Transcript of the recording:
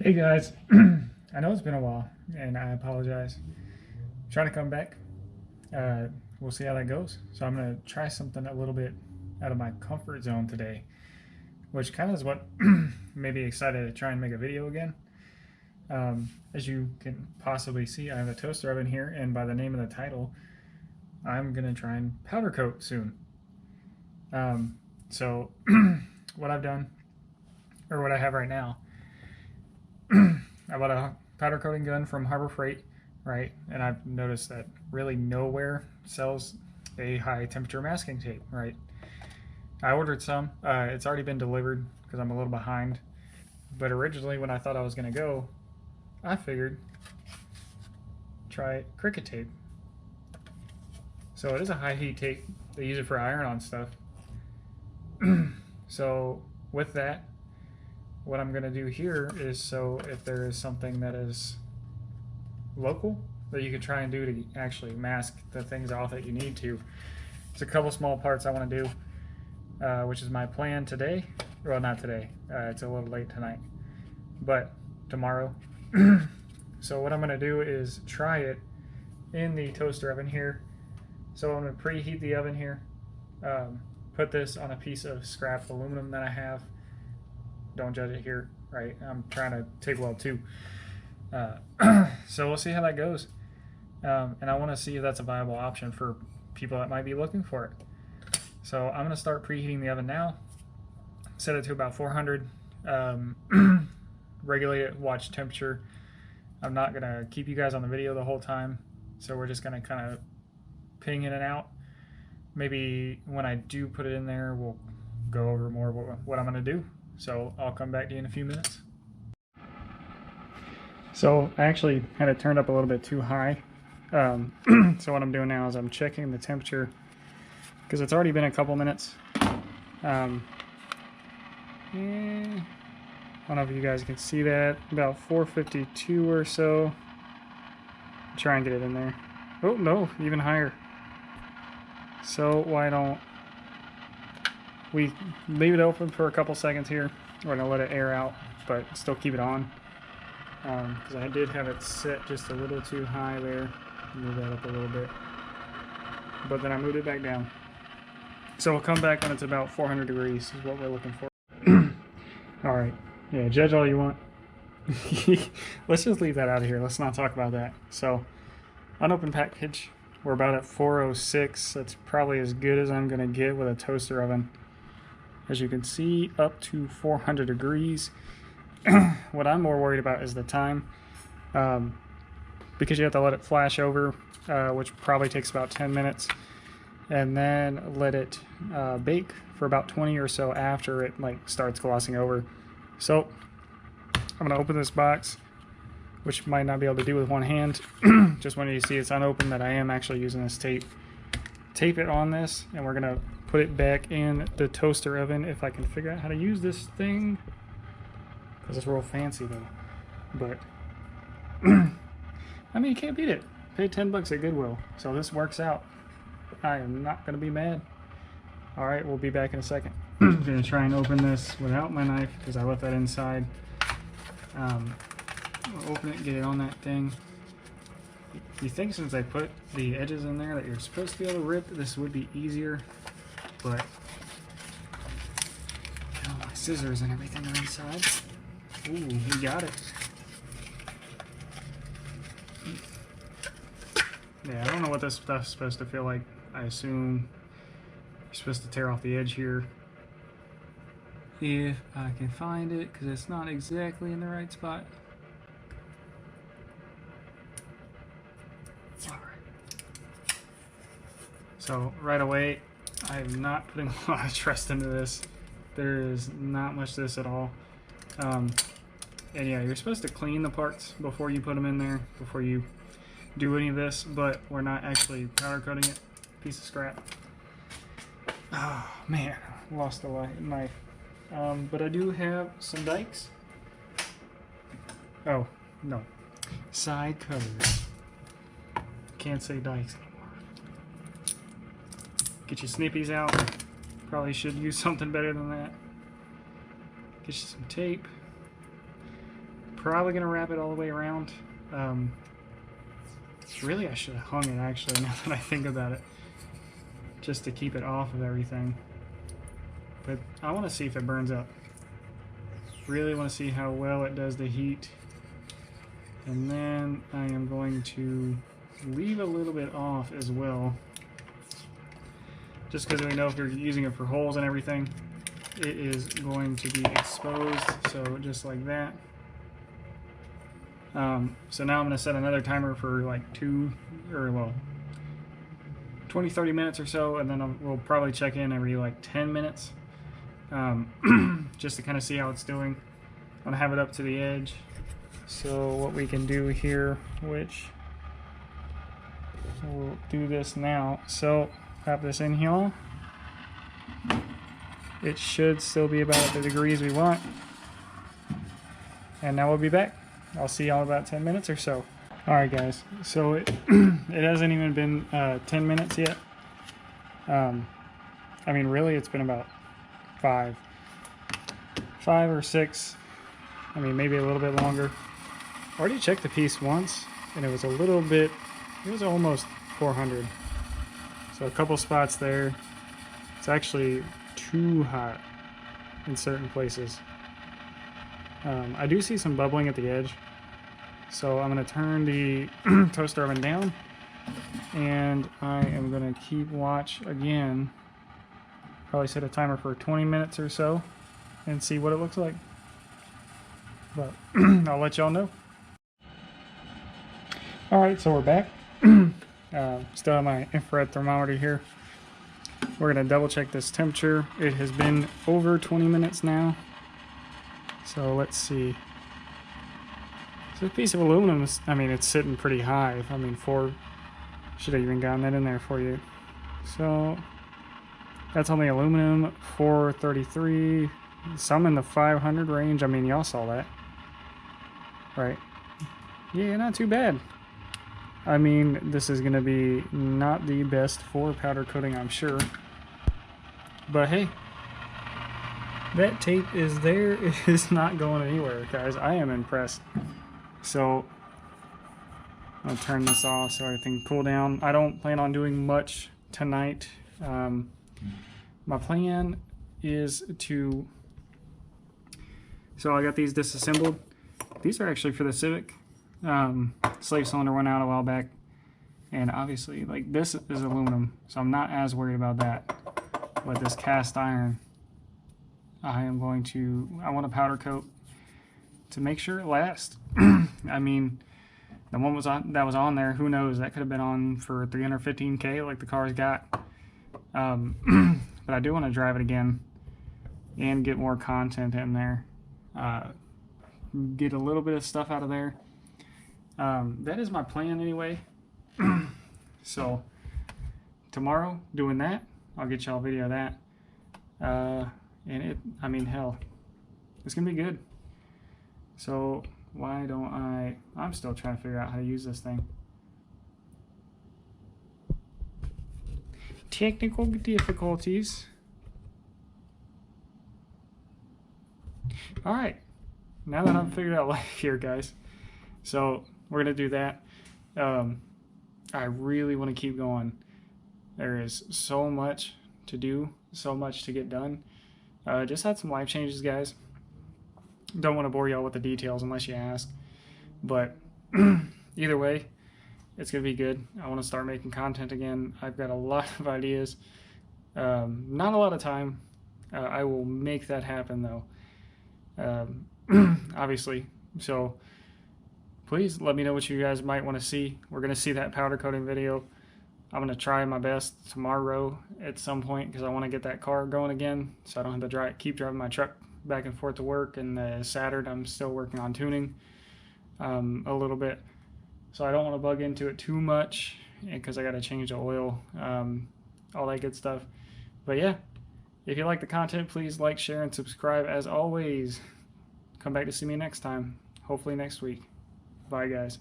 Hey guys, I know it's been a while and I apologize. I'm trying to come back. We'll see how that goes. So I'm going to try something a little bit out of my comfort zone today, which kind of is what made me excited to try and make a video again. As you can possibly see, I have a toaster oven here, and by the name of the title, I'm going to try and powder coat soon. So what I've done, or what I have right now, I bought a powder coating gun from Harbor Freight, right? And I've noticed that really nowhere sells a high temperature masking tape, right? I ordered some. It's already been delivered because I'm a little behind. But originally, when I thought I was going to go, I figured try Cricut tape. So it is a high heat tape. They use it for iron-on stuff. So with that, what I'm going to do here is, so if there is something that is local that you could try and do to actually mask the things off that you need to. There's a couple small parts I want to do, which is my plan today. Well, not today. It's a little late tonight, but tomorrow. So what I'm going to do is try it in the toaster oven here. So I'm going to preheat the oven here. Put this on a piece of scrap aluminum that I have. Don't judge it here, right? I'm trying to TIG weld too. So we'll see how that goes. And I want to see if that's a viable option for people that might be looking for it. So I'm going to start preheating the oven now. Set it to about 400. Regulate it, watch temperature. I'm not going to keep you guys on the video the whole time. So we're just going to kind of ping in and out. Maybe when I do put it in there, we'll go over more what I'm going to do. So I'll come back to you in a few minutes. So I actually had it turned up a little bit too high. So what I'm doing now is I'm checking the temperature because it's already been a couple minutes. I don't know if you guys can see that. About 452 or so. Try and get it in there. Oh no, even higher. So why don't we leave it open for a couple seconds here. We're going to let it air out, but still keep it on. Because I did have it set just a little too high there. Move that up a little bit. But then I moved it back down. So we'll come back when it's about 400 degrees is what we're looking for. Alright. Yeah, judge all you want. Let's just leave that out of here. Let's not talk about that. So, unopened package. We're about at 406. That's probably as good as I'm going to get with a toaster oven. As you can see, up to 400 degrees. What I'm more worried about is the time. Because you have to let it flash over, which probably takes about 10 minutes. And then let it bake for about 20 or so after it starts glossing over. So, I'm going to open this box, which might not be able to do with one hand. Just wanted you to see it's unopened that I am actually using this tape. Tape it on this, and we're going to put it back in the toaster oven if I can figure out how to use this thing. Because it's real fancy though. But, I mean, you can't beat it. Paid 10 bucks at Goodwill, so this works out. I am not going to be mad. Alright, we'll be back in a second. I'm going to try and open this without my knife because I left that inside. We'll open it, get it on that thing. You think since I put the edges in there that you're supposed to be able to rip, this would be easier, but my scissors and everything are inside. Ooh, we got it. Yeah, I don't know what this stuff's supposed to feel like. I assume you're supposed to tear off the edge here. If I can find it, because it's not exactly in the right spot. So right away, I'm not putting a lot of trust into this. There is not much to this at all. And yeah, you're supposed to clean the parts before you put them in there, before you do any of this, but we're not actually powder coating it. Piece of scrap. Oh man, lost the knife. But I do have some dikes. Oh, no. Side cutters. Can't say dikes anymore. Get your snippies out. Probably should use something better than that. Get you some tape. probably going to wrap it all the way around. Really, I should have hung it, actually, now that I think about it, just to keep it off of everything. But I want to see if it burns up. Really want to see how well it does the heat. And then I am going to leave a little bit off as well, just because we know if you're using it for holes and everything, it is going to be exposed. So just like that. So now I'm going to set another timer for like 20-30 minutes or so, and then we'll probably check in every like 10 minutes, just to kind of see how it's doing. I'm going to have it up to the edge. So what we can do here, which we'll do this now. So have this in here. It should still be about the degrees we want. And now we'll be back. I'll see y'all in about 10 minutes or so. Alright guys, so it hasn't even been 10 minutes yet. I mean really it's been about 5 or 6. I mean maybe a little bit longer. I already checked the piece once and it was a little bit, it was almost 400. So a couple spots there. It's actually too hot in certain places. I do see some bubbling at the edge. So I'm going to turn the toaster oven down and I am going to keep watch again. Probably set a timer for 20 minutes or so and see what it looks like. But I'll let y'all know. Alright, so we're back. Still have my infrared thermometer here. We're going to double check this temperature. It has been over 20 minutes now. So let's see. So this piece of aluminum is, I mean, it's sitting pretty high. I mean, should have even gotten that in there for you. So that's on the aluminum, 433. Some in the 500 range. I mean, y'all saw that, right? Yeah, not too bad. I mean, this is going to be not the best for powder coating, I'm sure. But hey, that tape is there. It is not going anywhere, guys. I am impressed. So I'll turn this off so everything can cool down. I don't plan on doing much tonight. My plan is to... So I got these disassembled. These are actually for the Civic. Slave cylinder went out a while back, and obviously like this is aluminum, so I'm not as worried about that. But this cast iron, I want to powder coat to make sure it lasts. I mean, the one that was on there, who knows, that could have been on for 315K like the car's got. But I do want to drive it again and get more content in there, get a little bit of stuff out of there. That is my plan anyway. So tomorrow doing that, I'll get y'all a video of that. And I mean, hell, it's gonna be good. So why don't I'm still trying to figure out how to use this thing. Technical difficulties. Alright, now that I've figured out life here, guys, so we're gonna do that. I really want to keep going. There is so much to do, so much to get done. Just had some life changes, guys. Don't want to bore y'all with the details unless you ask, but either way, it's gonna be good. I want to start making content again. I've got a lot of ideas, not a lot of time. I will make that happen though, obviously. So please let me know what you guys might want to see. We're gonna see that powder coating video. I'm gonna try my best tomorrow at some point because I want to get that car going again, so I don't have to keep driving my truck back and forth to work. And Saturday I'm still working on tuning a little bit, so I don't want to bug into it too much because I got to change the oil, all that good stuff. But yeah, if you like the content, please like, share, and subscribe. As always, come back to see me next time, hopefully next week. Bye guys.